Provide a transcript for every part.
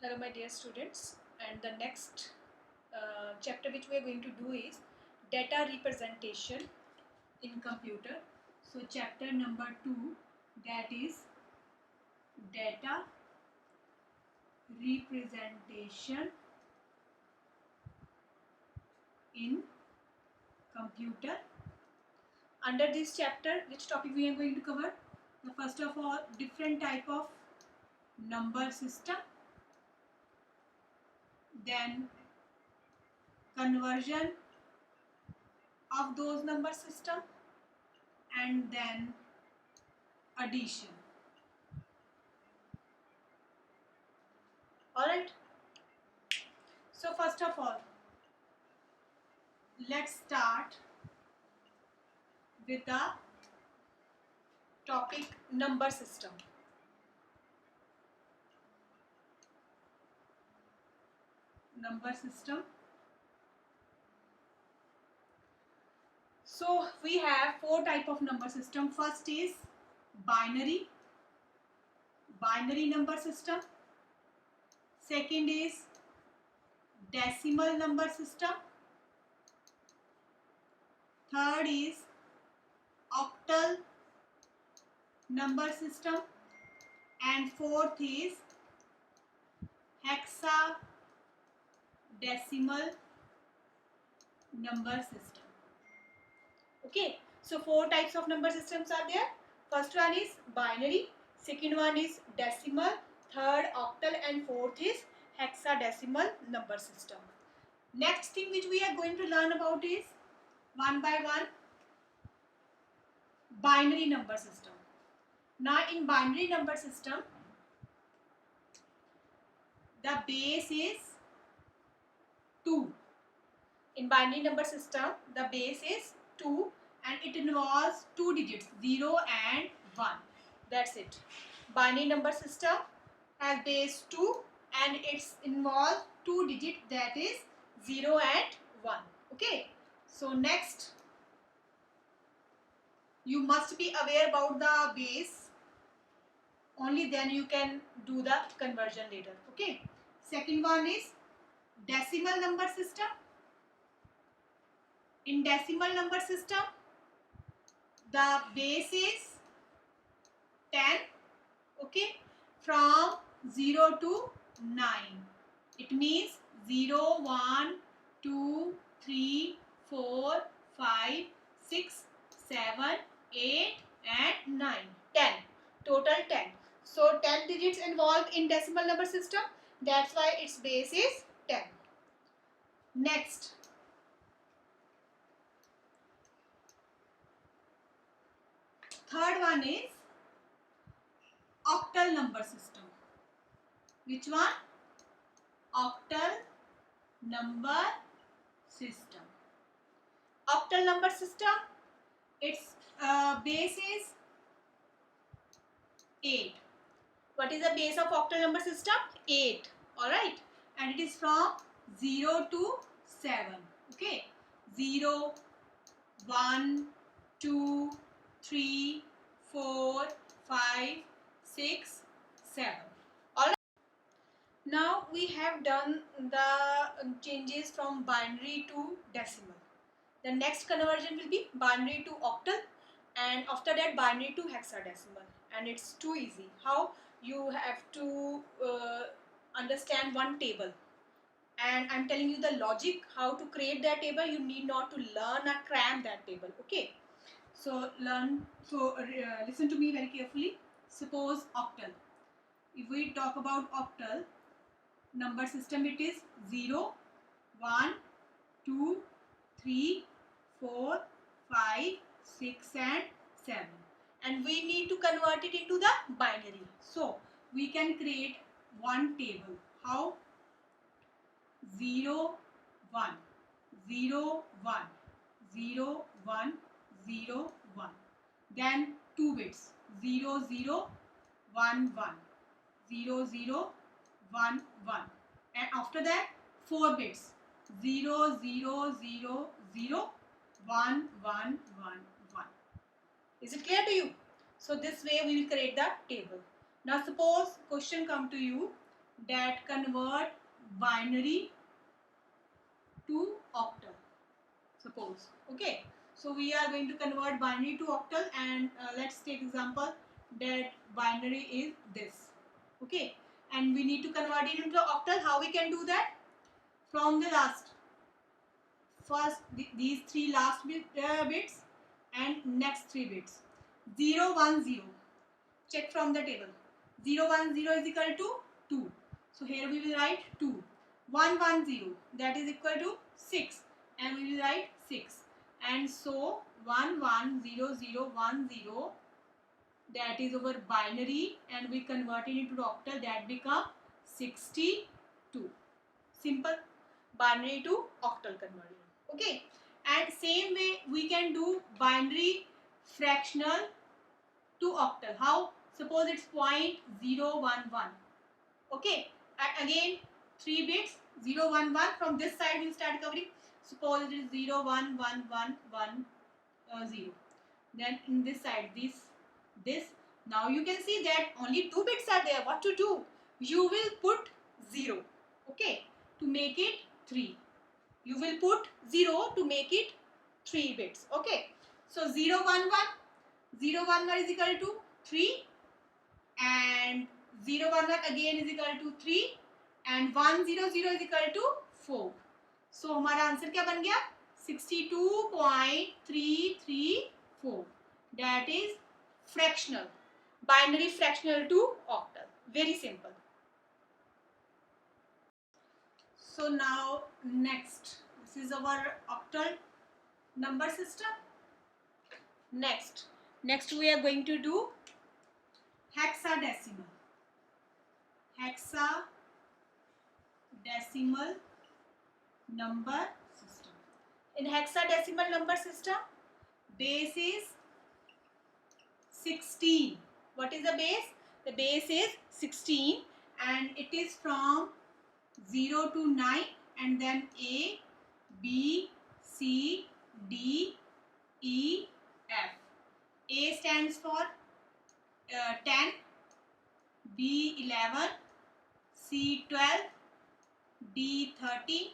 Hello my dear students, and the next chapter which we are going to do is data representation in computer. So chapter number 2, that is data representation in computer. Under this chapter, which topic we are going to cover? The first of all, different type of number system, then conversion of those number system, and then addition. Alright, so first of all, let's start with the topic number system. Number system. So we have four type of number system. First is binary number system. Second is decimal number system. Third is octal number system, and fourth is hexadecimal number system. Okay, so four types of number systems are there. First one is binary, second one is decimal, third octal, and fourth is hexadecimal number system. Next thing which we are going to learn about is one by one binary number system. Now in binary number system, the base is 2. In binary number system, the base is 2 and it involves 2 digits, 0 and 1. That's it. Binary number system has base 2 and it involves 2 digits, that is 0 and 1. Okay. So next, you must be aware about the base. Only then you can do the conversion later. Okay. Second one is decimal number system. In decimal number system, the base is 10. Okay. From 0 to 9. It means 0, 1, 2, 3, 4, 5, 6, 7, 8 and 9. 10. Total 10. So 10 digits involved in decimal number system. That's why its base is 10. Next. Third one is octal number system. Which one? Octal number system. Octal number system, its base is 8. What is the base of octal number system? 8. Alright. And it is from 0 to 7. Okay. 0, 1, 2, 3, 4, 5, 6, 7. Alright. Now we have done the changes from binary to decimal. The next conversion will be binary to octal, and after that binary to hexadecimal, and it's too easy. How? You have to understand one table, and I'm telling you the logic how to create that table. You need not to learn or cram that table. Okay, so listen to me very carefully. Suppose octal. If we talk about octal number system, it is 0, 1, 2, 3, 4, 5, 6 and 7, and we need to convert it into the binary. So we can create one table. How? 0, 1, 0, 1, 0, 1, 0, 1. Then 2 bits, 0, 0, 1, 1, 0, 0, 1, 1. And after that 4 bits, 0, 0, 0, 0, 1, 1, 1, 1. Is it clear to you? So this way we will create the table. Now suppose question come to you that convert binary to octal. Suppose, okay, so we are going to convert binary to octal, and let's take example that binary is this, okay, and we need to convert it into octal. How we can do that? From the last, first these three last bits and next three bits. 0 1 0, check from the table. 0 1 0 is equal to 2, so here we will write 2. 1 1 0, that is equal to 6, and we will write 6, and so 1 1 0 0 1 0, that is our binary, and we convert it into octal, that become 62. Simple binary to octal conversion, okay. And same way we can do binary fractional to octal. How? Suppose it's 0.011, okay, and again 3 bits, 0 1 1, from this side we'll start covering. Suppose it is 0 1 1 1 1 0, then in this side this. Now you can see that only 2 bits are there. What to do? You will put 0, okay, to make it 3. You will put 0 to make it 3 bits, okay. So 0 1 1, 0 1 1 is equal to 3, and 0 1 1 again is equal to 3, and 1 0 0 is equal to 4. So हमारा answer क्या बन गया? 62.334. That is fractional, binary fractional to octal. Very simple. So now next, this is our octal number system. Next we are going to do hexadecimal. Hexadecimal number system. In hexadecimal number system, base is 16. What is the base? The base is 16, and it is from 0 to 9, and then A, B, C, D, E, F. A stands for 10, B 11, C 12, D 13,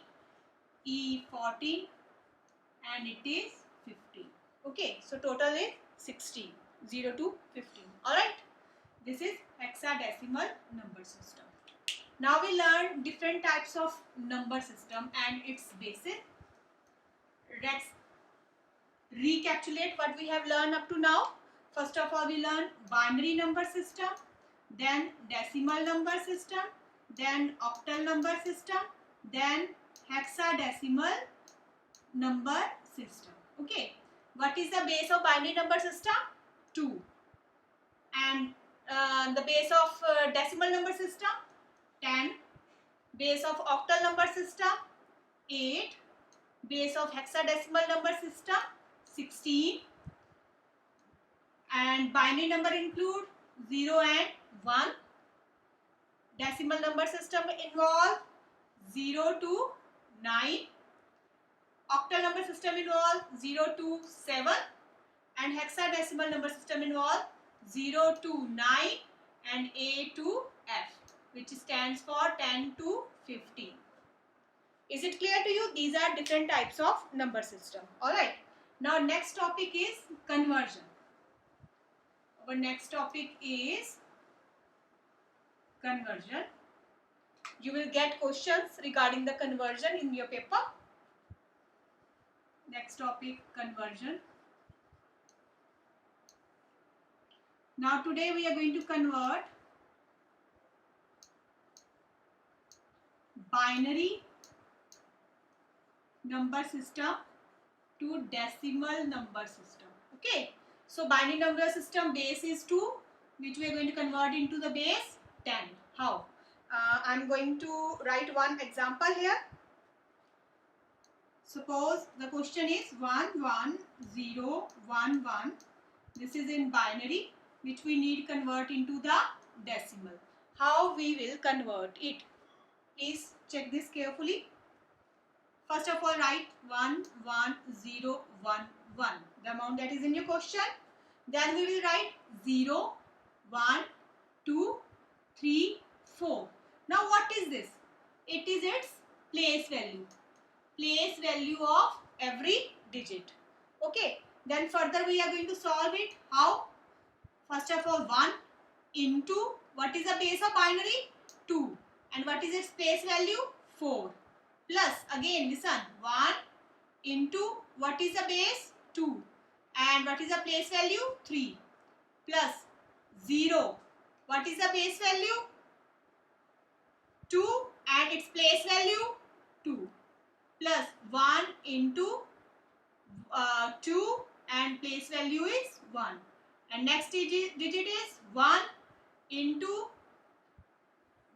E 14, and it is 15. Okay, so total is 16, 0 to 15. Alright, this is hexadecimal number system. Now we learn different types of number system and its basis. Let's recapitulate what we have learned up to now. First of all, we learned binary number system, then decimal number system, then octal number system, then hexadecimal number system. Okay, what is the base of binary number system? 2. And the base of decimal number system? 10. Base of octal number system? 8. Base of hexadecimal number system? 16. And binary number include 0 and 1. Decimal number system involve 0 to 9. Octal number system involve 0 to 7. And hexadecimal number system involve 0 to 9 and A to F, which stands for 10 to 15. Is it clear to you? These are different types of number system. Alright. Now next topic is conversion. Our next topic is conversion. You will get questions regarding the conversion in your paper. Next topic, conversion. Now today we are going to convert binary number system to decimal number system. Okay. So binary number system base is 2, which we are going to convert into the base 10. How? I am going to write one example here. Suppose the question is 11011. This is in binary, which we need convert into the decimal. How we will convert it? Please check this carefully. First of all, write 11011, the amount that is in your question. Then we will write 0, 1, 2, 3, 4. Now what is this? It is its place value. Place value of every digit. Okay. Then further we are going to solve it. How? First of all, 1 into, what is the base of binary? 2. And what is its place value? 4. Plus, again listen, 1 into, what is the base? 2. And what is the place value? 3. Plus 0. What is the base value? 2. And its place value? 2. Plus 1 into 2 and place value is 1. And next digit is 1 into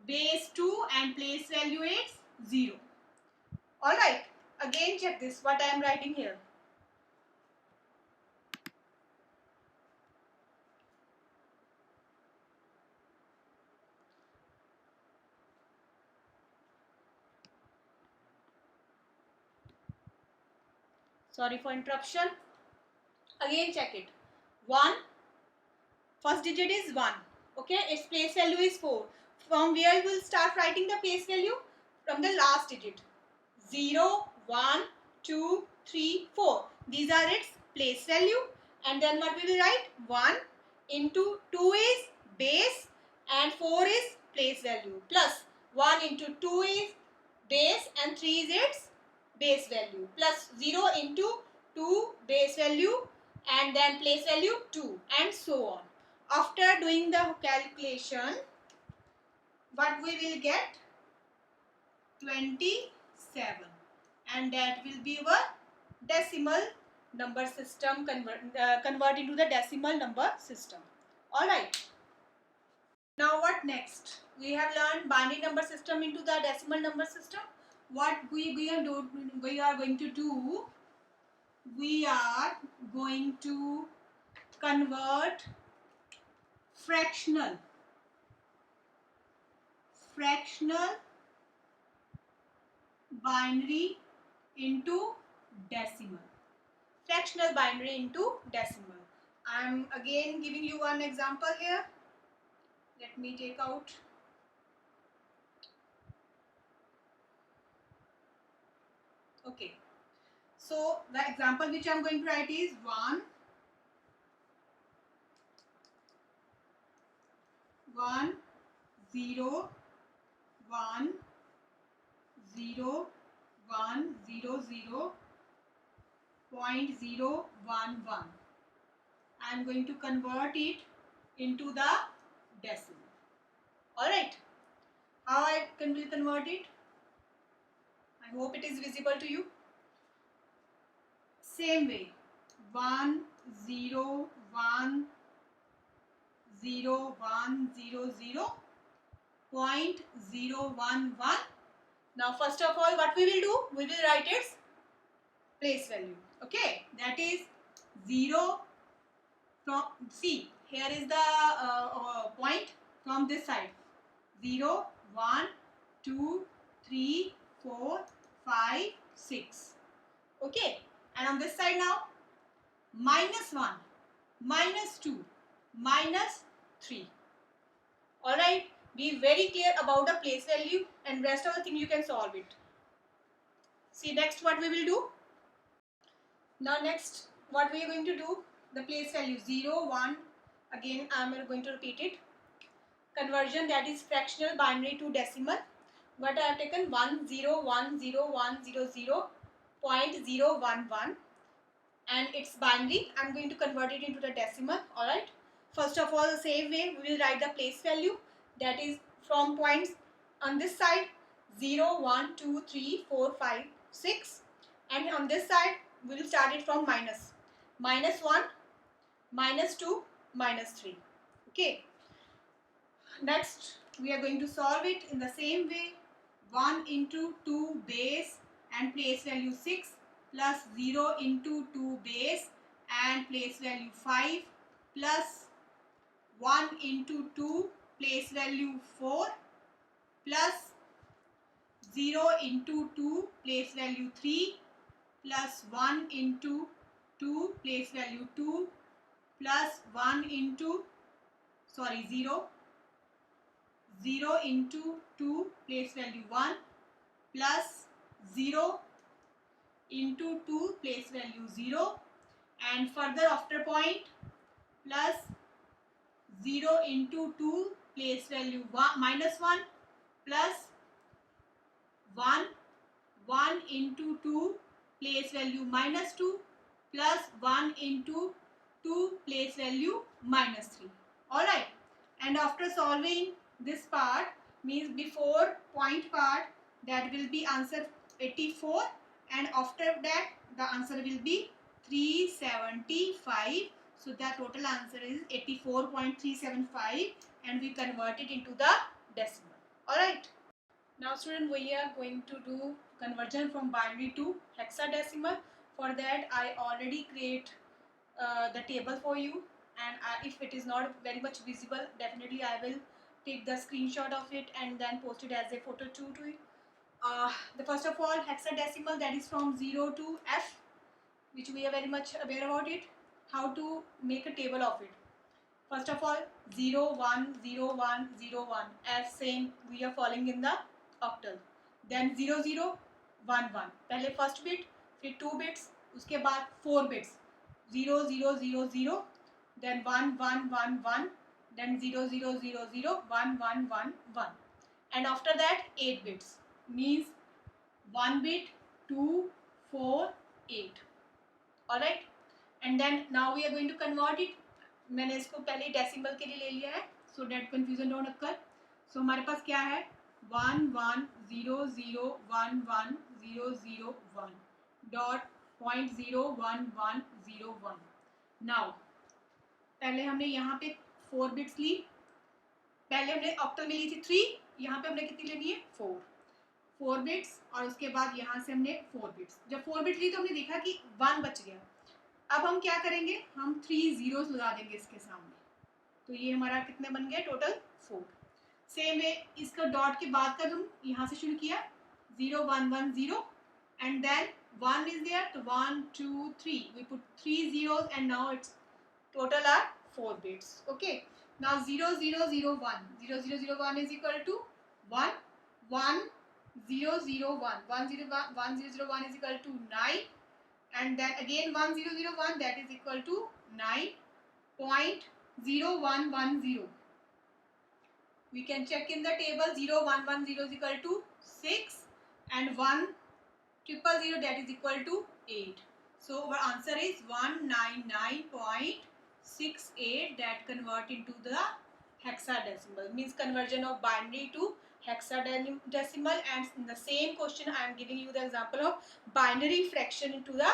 base 2 and place value is 0. Alright, again check this, what I am writing here. Sorry for interruption. Again check it. 1, first digit is 1. Okay, its place value is 4. From where we will start writing the place value? From the last digit. 0, 1, 2, 3, 4. These are its place value. And then what we will write? 1 into 2 is base and 4 is place value. Plus 1 into 2 is base and 3 is its base value. Plus 0 into 2 base value and then place value 2 and so on. After doing the calculation, what we will get? 27, and that will be our decimal number system, convert into the decimal number system. Alright. Now what next? We have learned binary number system into the decimal number system. What we are going to do, we are going to convert fractional binary into decimal. Fractional binary into decimal. I am again giving you one example here. Let me take out. Okay. So the example which I am going to write is 1, 1, 0, 1, 0, 1, 0, 0, 0.011. I am going to convert it into the decimal. Alright. How I will convert it? I hope it is visible to you. Same way. 1, 0, 1, 0, 1, 0, 0, 0.011. Now first of all, what we will do? We will write its place value. Okay, that is 0 from, see, here is the point from this side. 0, 1, 2, 3, 4, 5, 6. Okay, and on this side now, minus 1, minus 2, minus 3. Alright, be very clear about the place value and rest of the thing you can solve it. See next what we will do. Now next what we are going to do, the place value 0, 1, again I am going to repeat it. Conversion, that is fractional binary to decimal. What I have taken 1010100.011 and it's binary. I am going to convert it into the decimal. Alright. First of all, the same way we will write the place value, that is from points on this side 0, 1, 2, 3, 4, 5, 6, and on this side we will start it from minus. Minus 1, minus 2, minus 3. Okay. Next we are going to solve it in the same way. 1 into 2 base and place value 6 plus 0 into 2 base and place value 5 plus 1 into 2 place value 4 plus 0 into 2 place value 3 plus 1 into 2 place value 2 plus 1 into 0, 0 into 2 place value 1 plus 0 into 2 place value 0 and further after point plus 0 into 2 place value 1 minus 1 plus 1 1 into 2 place value minus 2 plus 1 into 2 place value minus 3. Alright, and after solving this part means before point part, that will be answer 84 and after that the answer will be 375. So the total answer is 84.375 and we convert it into the decimal. Alright. Now student, we are going to do conversion from binary to hexadecimal. For that I already create the table for you, and if it is not very much visible, definitely I will take the screenshot of it and then post it as a photo to it. The first of all hexadecimal, that is from 0 to F, which we are very much aware about it. How to make a table of it? First of all 0 1 0 1 0 1 as same we are following in the octal. Then 0 0 1 1 पहले first bit, फिर 2 bits, उसके बाद 4 bits 0 0 0 0, then 1 1 1 1, then 0 0 0 0 1 1 1 1, and after that 8 bits means 1 bit 2 4 8. Alright, and then now we are going to convert it. मैंने इसको पहले decimal के लिए ले लिया है सो डेट कन्फ्यूजन डोंट अकर. सो हमारे पास क्या है 1 1 0 0 1 1 0 0 1 डॉट 0.01101. नाउ पहले हमने यहाँ पे 4 बिट्स ली. पहले हमने ऑक्टल में ली थी 3, यहाँ पे हमने कितनी लेनी है 4 बिट्स और उसके बाद यहाँ से हमने 4 बिट्स. जब 4 बिट्स ली तो हमने देखा कि 1 बच गया. अब हम क्या करेंगे, हम 3 जीरोस लगा देंगे इसके सामने, तो ये हमारा कितने बन गए टोटल 4. सेम वे इसका डॉट के बाद का हम यहाँ से शुरू किया 0 1 1 0 and then 1 is there, so 1 2 3 we put 3 zeros and now it's total are 4 bits. Okay, now 0 0 0 1 0 0 0 1 is equal to 1 1 0 0 1 1 0 1 0 0 1 is equal to 9, and then again 1 0 0 1 that is equal to 9.0110. We can check in the table 0 1 1 0 is equal to 6 and 1 0 0 that is equal to 8. So our answer is 199.68 that convert into the hexadecimal, means conversion of binary to hexadecimal. And in the same question I am giving you the example of binary fraction into the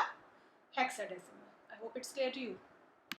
hexadecimal. I hope it's clear to you.